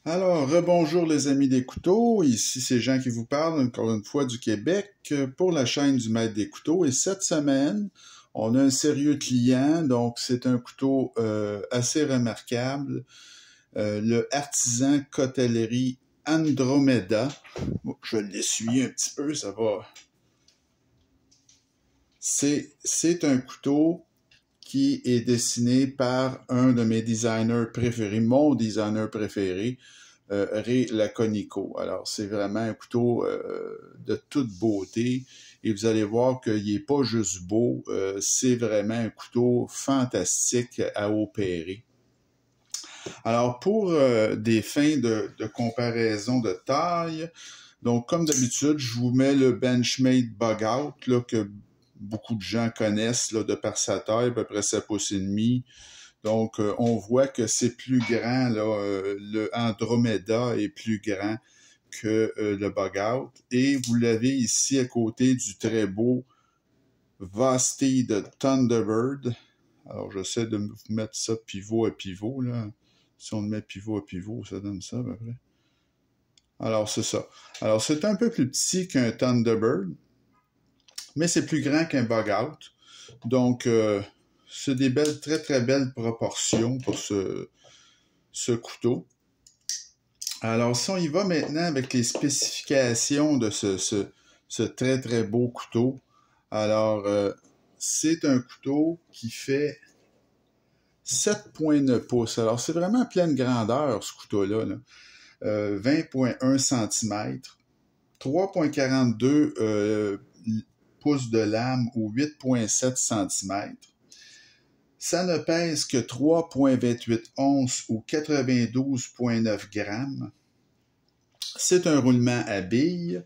Alors, rebonjour les amis des couteaux, ici c'est Jean qui vous parle encore une fois du Québec pour la chaîne du Maître des couteaux et cette semaine, on a un sérieux client, donc c'est un couteau assez remarquable, le Artisan Cotellerie Andromeda. Bon, je vais l'essuyer un petit peu, ça va. C'est un couteau qui est dessiné par un de mes designers préférés, mon designer préféré, Ray Laconico. Alors, c'est vraiment un couteau de toute beauté et vous allez voir qu'il n'est pas juste beau, c'est vraiment un couteau fantastique à opérer. Alors, pour des fins de comparaison de taille, donc comme d'habitude, je vous mets le Benchmade Bug Out, là, que beaucoup de gens connaissent là, de par sa taille, à peu près 7 pouces et demi. Donc, on voit que c'est plus grand, là, le Andromeda est plus grand que le Bug Out. Et vous l'avez ici à côté du très beau Vasti de Thunderbird. Alors, j'essaie de vous mettre ça pivot à pivot, là. Si on le met pivot à pivot, ça donne ça, à peu près. Alors, c'est ça. Alors, c'est un peu plus petit qu'un Thunderbird, mais c'est plus grand qu'un Bug Out. Donc, c'est des belles, très, très belles proportions pour ce couteau. Alors, si on y va maintenant avec les spécifications de ce très, très beau couteau. Alors, c'est un couteau qui fait 7,9 pouces. Alors, c'est vraiment pleine grandeur, ce couteau-là. 20,1 cm, 3,42 pouces de lame ou 8,7 cm. Ça ne pèse que 3,28 onces ou 92,9 grammes. C'est un roulement à billes.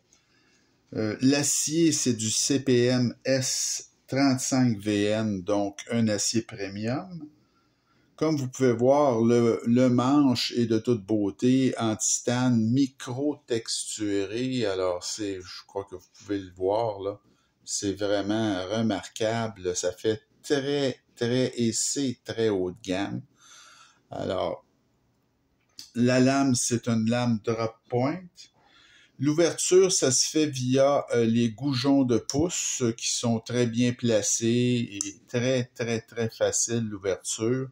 L'acier, c'est du CPM S35VN, donc un acier premium. Comme vous pouvez voir, le manche est de toute beauté en titane micro-texturé. Alors, je crois que vous pouvez le voir, là. C'est vraiment remarquable. Ça fait et c'est très haut de gamme. Alors, la lame, c'est une lame drop point. L'ouverture, ça se fait via les goujons de pouce qui sont très bien placés et très facile l'ouverture.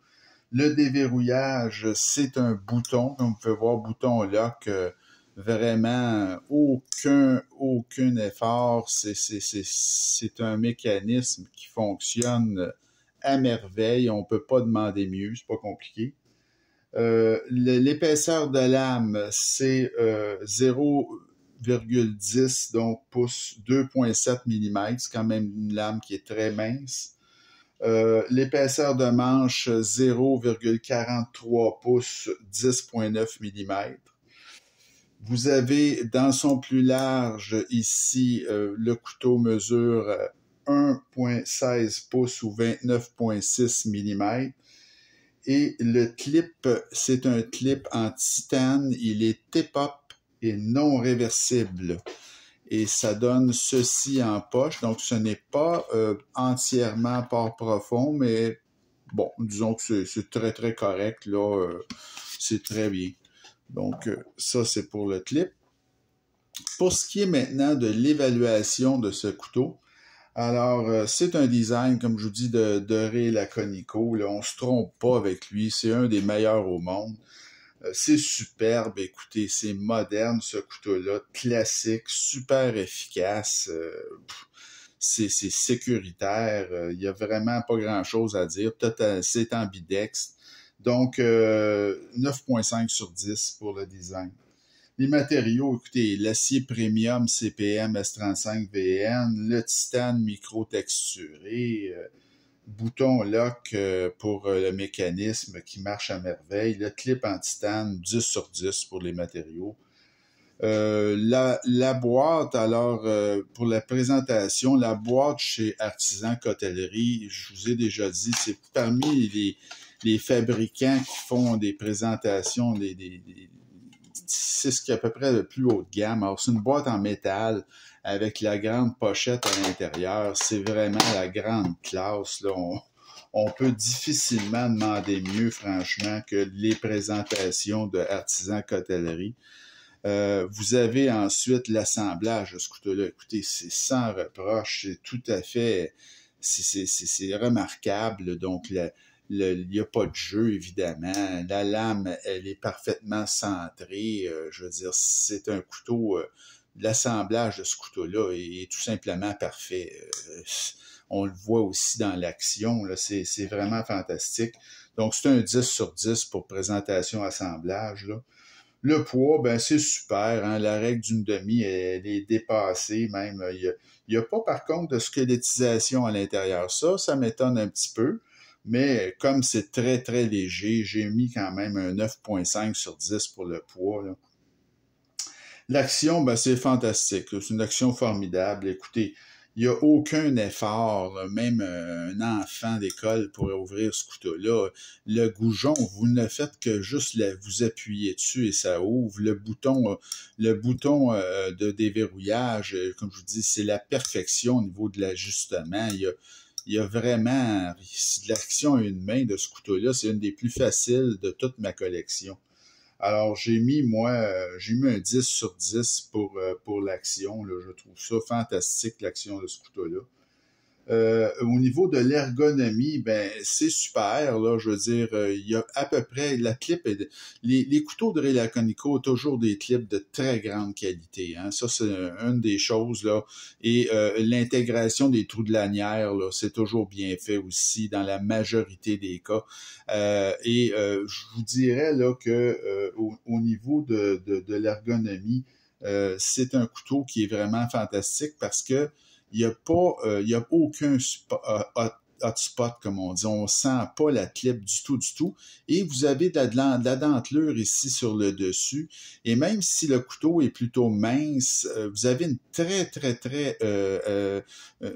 Le déverrouillage, c'est un bouton, comme vous pouvez voir, bouton lock, vraiment aucun effort. C'est un mécanisme qui fonctionne à merveille. On peut pas demander mieux, c'est pas compliqué. L'épaisseur de lame, c'est 0,10 donc pouce 2,7 mm. C'est quand même une lame qui est très mince. L'épaisseur de manche 0,43 pouces 10,9 mm. Vous avez dans son plus large ici, le couteau mesure 1,16 pouces ou 29,6 mm. Et le clip, c'est un clip en titane. Il est tip-up et non réversible. Et ça donne ceci en poche. Donc, ce n'est pas entièrement port profond, mais bon, disons que c'est très correct. Là, c'est très bien. Donc, ça, c'est pour le clip. Pour ce qui est maintenant de l'évaluation de ce couteau, alors, c'est un design, comme je vous dis, de Ray Laconico. Là, on se trompe pas avec lui. C'est un des meilleurs au monde. C'est superbe. Écoutez, c'est moderne, ce couteau-là. Classique, super efficace. C'est sécuritaire. Il y a vraiment pas grand-chose à dire. C'est ambidextre. Donc, 9,5 sur 10 pour le design. Les matériaux, écoutez, l'acier premium CPM S35VN, le titane micro-texturé, bouton lock pour le mécanisme qui marche à merveille, le clip en titane, 10 sur 10 pour les matériaux. La boîte, alors, pour la présentation, la boîte chez Artisan Cotellerie, je vous ai déjà dit, c'est parmi les fabricants qui font des présentations, c'est ce qui est à peu près le plus haut de gamme. Alors, c'est une boîte en métal avec la grande pochette à l'intérieur. C'est vraiment la grande classe, là. on peut difficilement demander mieux, franchement, que les présentations de Artisan Cotellerie. Vous avez ensuite l'assemblage de ce couteau-là. Écoutez, c'est sans reproche, c'est tout à fait, c'est remarquable. Donc, il n'y a pas de jeu, évidemment. La lame, elle est parfaitement centrée. Je veux dire, c'est un couteau, l'assemblage de ce couteau-là est tout simplement parfait. On le voit aussi dans l'action, là, c'est vraiment fantastique. Donc, c'est un 10 sur 10 pour présentation assemblage, là. Le poids, ben c'est super, hein? La règle d'une demi, elle est dépassée même. Il y a pas, par contre, de squelettisation à l'intérieur. Ça m'étonne un petit peu, mais comme c'est très, très léger, j'ai mis quand même un 9,5 sur 10 pour le poids, là. L'action, ben c'est fantastique. C'est une action formidable. Écoutez, il n'y a aucun effort, là, même un enfant d'école pourrait ouvrir ce couteau-là. Le goujon, vous ne faites que juste vous appuyer dessus et ça ouvre. Le bouton de déverrouillage, comme je vous dis, c'est la perfection au niveau de l'ajustement. Il y a vraiment l'action à une main de ce couteau-là. C'est une des plus faciles de toute ma collection. Alors, j'ai mis un 10 sur 10 pour l'action, là. Je trouve ça fantastique, l'action de ce couteau-là. Au niveau de l'ergonomie, ben c'est super, là. Je veux dire, il y a à peu près la clip. Les couteaux de Ray Laconico ont toujours des clips de très grande qualité, hein. Ça, c'est une des choses, là. Et l'intégration des trous de lanière, là, c'est toujours bien fait aussi dans la majorité des cas. Je vous dirais là que au niveau de l'ergonomie, c'est un couteau qui est vraiment fantastique parce que il y a aucun hotspot, comme on dit. On sent pas la clip du tout. Et vous avez de la dentelure ici sur le dessus. Et même si le couteau est plutôt mince, vous avez une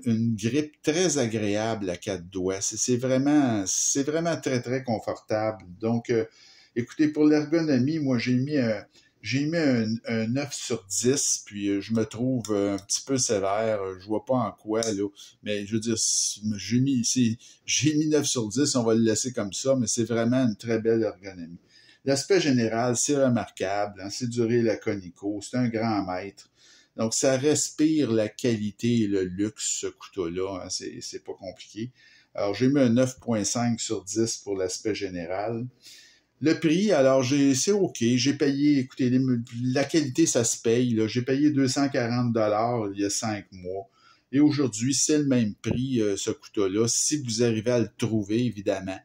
une grippe très agréable à 4 doigts. C'est vraiment très, très confortable. Donc, écoutez, pour l'ergonomie, moi, j'ai mis un 9 sur 10, puis je me trouve un petit peu sévère. Je vois pas en quoi, là. Mais je veux dire, j'ai mis 9 sur 10, on va le laisser comme ça, mais c'est vraiment une très belle ergonomie. L'aspect général, c'est remarquable, hein, c'est du Ray Laconico, c'est un grand maître. Donc, ça respire la qualité et le luxe, ce couteau-là, hein, c'est pas compliqué. Alors, j'ai mis un 9,5 sur 10 pour l'aspect général. Le prix, alors c'est OK. J'ai payé, écoutez, la qualité, ça se paye, là. J'ai payé 240 $ il y a 5 mois. Et aujourd'hui, c'est le même prix, ce couteau-là, si vous arrivez à le trouver, évidemment,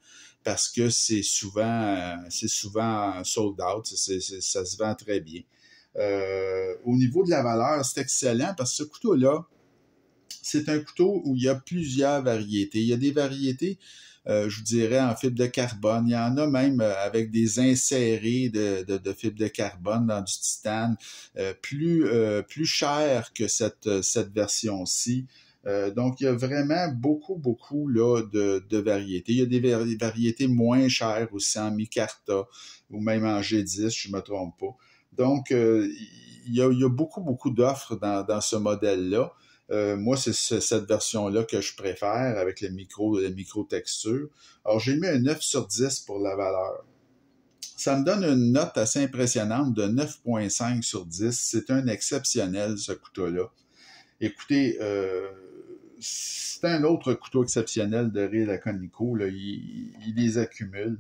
parce que c'est souvent sold out, ça se vend très bien. Au niveau de la valeur, c'est excellent parce que ce couteau-là, c'est un couteau où il y a plusieurs variétés. Il y a des variétés, je vous dirais, en fibre de carbone. Il y en a même avec des insérés de fibre de carbone dans du titane, plus cher que cette version-ci. Donc, il y a vraiment beaucoup là, de variétés. Il y a des variétés moins chères aussi en micarta ou même en G10, je ne me trompe pas. Donc, il y a beaucoup d'offres dans ce modèle-là. Moi, c'est cette version-là que je préfère avec le micro texture. Alors, j'ai mis un 9 sur 10 pour la valeur. Ça me donne une note assez impressionnante de 9,5 sur 10. C'est un exceptionnel, ce couteau-là. Écoutez, c'est un autre couteau exceptionnel de Ray Laconico, là. Il les accumule.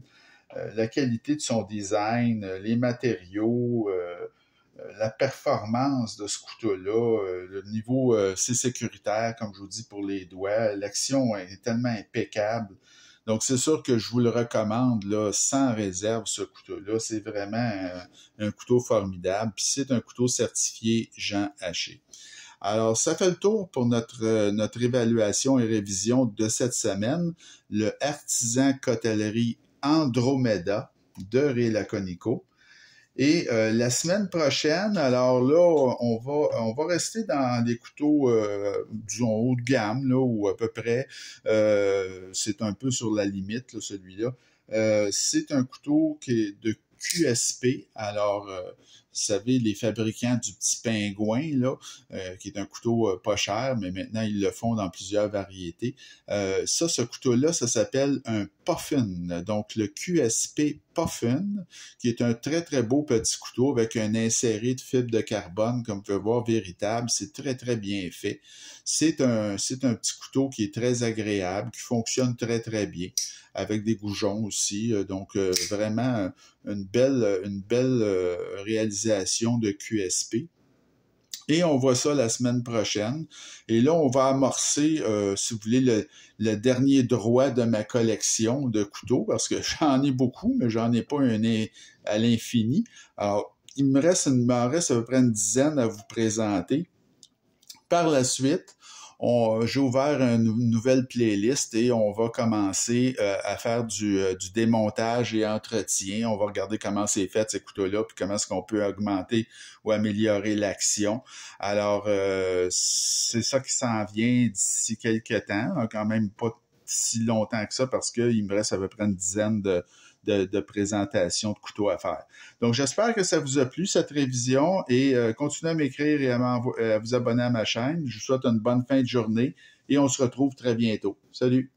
La qualité de son design, les matériaux, la performance de ce couteau-là, le niveau, c'est sécuritaire, comme je vous dis, pour les doigts. L'action est tellement impeccable. Donc, c'est sûr que je vous le recommande, là, sans réserve, ce couteau-là. C'est vraiment un couteau formidable. Puis c'est un couteau certifié Jean Haché. Alors, ça fait le tour pour notre évaluation et révision de cette semaine. Le Artisan Cotellerie Andromeda de Ray Laconico. Et la semaine prochaine, alors là, on va rester dans des couteaux disons haut de gamme, là, ou à peu près. C'est un peu sur la limite, là, celui-là. C'est un couteau qui est QSP. Alors, vous savez, les fabricants du petit pingouin, là, qui est un couteau pas cher, mais maintenant ils le font dans plusieurs variétés. Ce couteau-là, ça s'appelle un Puffin. Donc, le QSP Puffin, qui est un très, très beau petit couteau avec un inséré de fibre de carbone, comme vous pouvez voir, véritable. C'est très, très bien fait. C'est un petit couteau qui est très agréable, qui fonctionne très, très bien, avec des goujons aussi. Donc, vraiment une belle réalisation de QSP. Et on voit ça la semaine prochaine. Et là, on va amorcer, si vous voulez, le dernier droit de ma collection de couteaux, parce que j'en ai beaucoup, mais j'en ai pas un à l'infini. Alors, il m'en reste à peu près une dizaine à vous présenter. Par la suite, j'ai ouvert une nouvelle playlist et on va commencer à faire du démontage et entretien. On va regarder comment c'est fait ces couteaux-là, puis comment est-ce qu'on peut augmenter ou améliorer l'action. Alors, c'est ça qui s'en vient d'ici quelques temps, quand même pas si longtemps que ça, parce qu'il me reste à peu près une dizaine de présentations de couteaux à faire. Donc, j'espère que ça vous a plu, cette révision, et continuez à m'écrire et à vous abonner à ma chaîne. Je vous souhaite une bonne fin de journée et on se retrouve très bientôt. Salut!